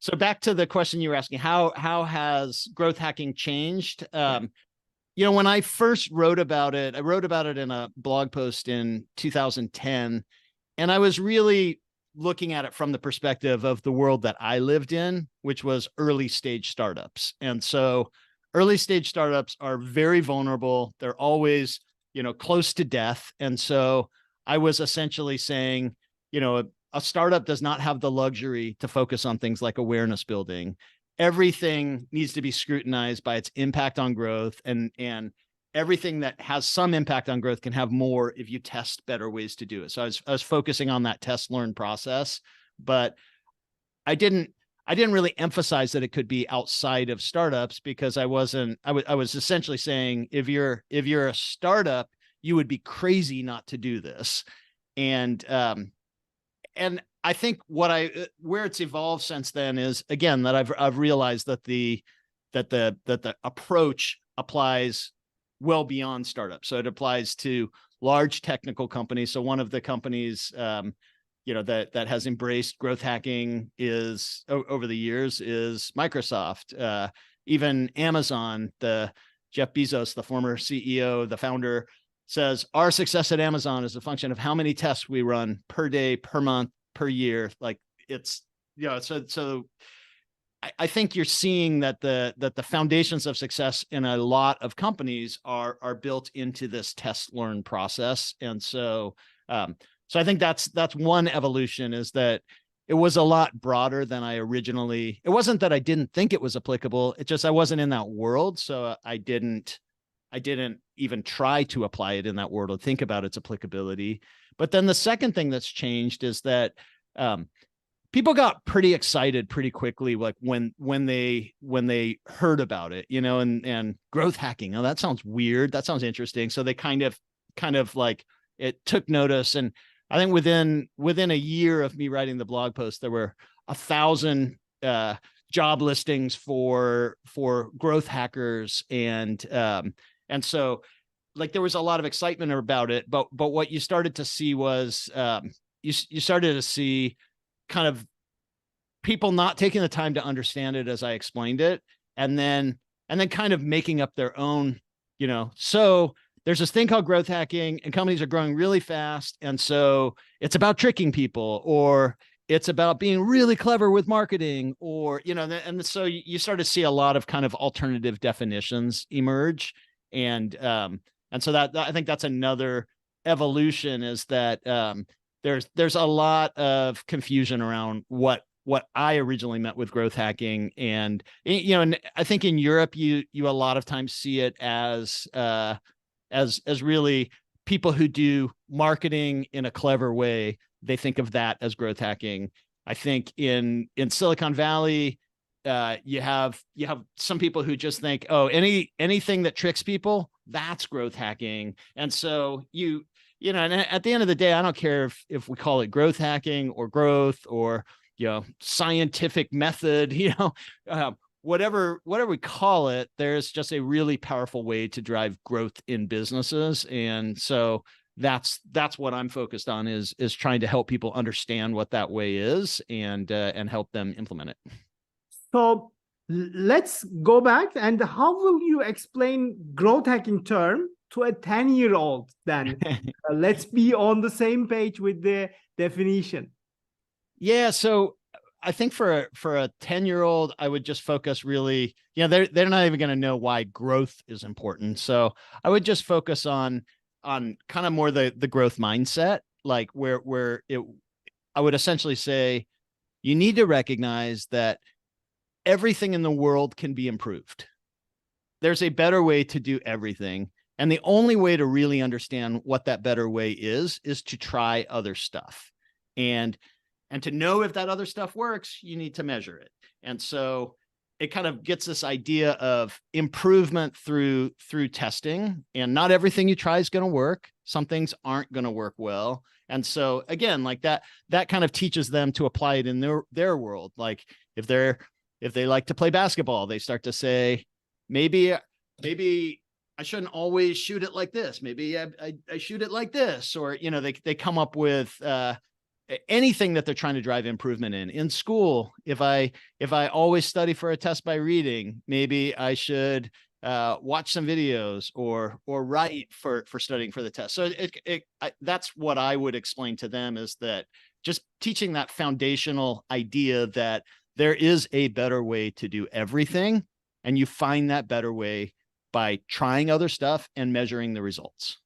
So back to the question you were asking, how has growth hacking changed? When I first wrote about it, I wrote about it in a blog post in 2010, and I was really looking at it from the perspective of the world that I lived in, which was early stage startups. And so early stage startups are very vulnerable. They're always, close to death. And so I was essentially saying, a startup does not have the luxury to focus on things like awareness building. Everything needs to be scrutinized by its impact on growth, and everything that has some impact on growth can have more if you test better ways to do it. So I was focusing on that test learn process, but I didn't really emphasize that it could be outside of startups, because I was essentially saying, if you're a startup, you would be crazy not to do this. And I think where it's evolved since then is, again, that I've realized that the approach applies well beyond startups. So it applies to large technical companies. So one of the companies, that has embraced growth hacking is over the years is Microsoft. Even Amazon, Jeff Bezos, the former CEO, the founder, says our success at Amazon is a function of how many tests we run per day, per month, per year. Like it's, so I think you're seeing that the foundations of success in a lot of companies are built into this test learn process. And so I think that's one evolution, is that it was a lot broader than I originally. It wasn't that I didn't think it was applicable. It just, I wasn't in that world. So I didn't even try to apply it in that world or think about its applicability. But then the second thing that's changed is that people got pretty excited pretty quickly, like when they heard about it, and growth hacking. Oh, that sounds weird. That sounds interesting. So they kind of like, it took notice. And I think within a year of me writing the blog post, there were 1,000 job listings for growth hackers, and so like there was a lot of excitement about it. But what you started to see was you started to see kind of people not taking the time to understand it as I explained it, and then kind of making up their own, so there's this thing called growth hacking, and companies are growing really fast. And so it's about tricking people, or it's about being really clever with marketing, or, and so you start to see a lot of kind of alternative definitions emerge. And so that I think that's another evolution, is that there's a lot of confusion around what I originally meant with growth hacking. And, and I think in Europe, you a lot of times see it as really people who do marketing in a clever way. They think of that as growth hacking. I think in Silicon Valley, you have some people who just think, oh, anything that tricks people, that's growth hacking. And so and at the end of the day, I don't care if we call it growth hacking or growth or, scientific method, whatever we call it, there's just a really powerful way to drive growth in businesses. And so that's what I'm focused on, is trying to help people understand what that way is, and help them implement it. So let's go back. And how will you explain growth hacking term to a 10-year-old then? Let's be on the same page with the definition. Yeah. So I think for a 10-year-old, I would just focus really, they're not even going to know why growth is important. So I would just focus on kind of more the growth mindset, like where I would essentially say, you need to recognize that everything in the world can be improved. There's a better way to do everything. And the only way to really understand what that better way is to try other stuff. And to know if that other stuff works, you need to measure it. And so it kind of gets this idea of improvement through testing. And not everything you try is going to work. Some things aren't going to work well. And so again, like that kind of teaches them to apply it in their world. Like if they like to play basketball, they start to say, maybe I shouldn't always shoot it like this. Maybe I shoot it like this. Or, they come up with anything that they're trying to drive improvement in school. If I always study for a test by reading, maybe I should watch some videos or write for studying for the test. So that's what I would explain to them, is that just teaching that foundational idea that there is a better way to do everything, and you find that better way by trying other stuff and measuring the results.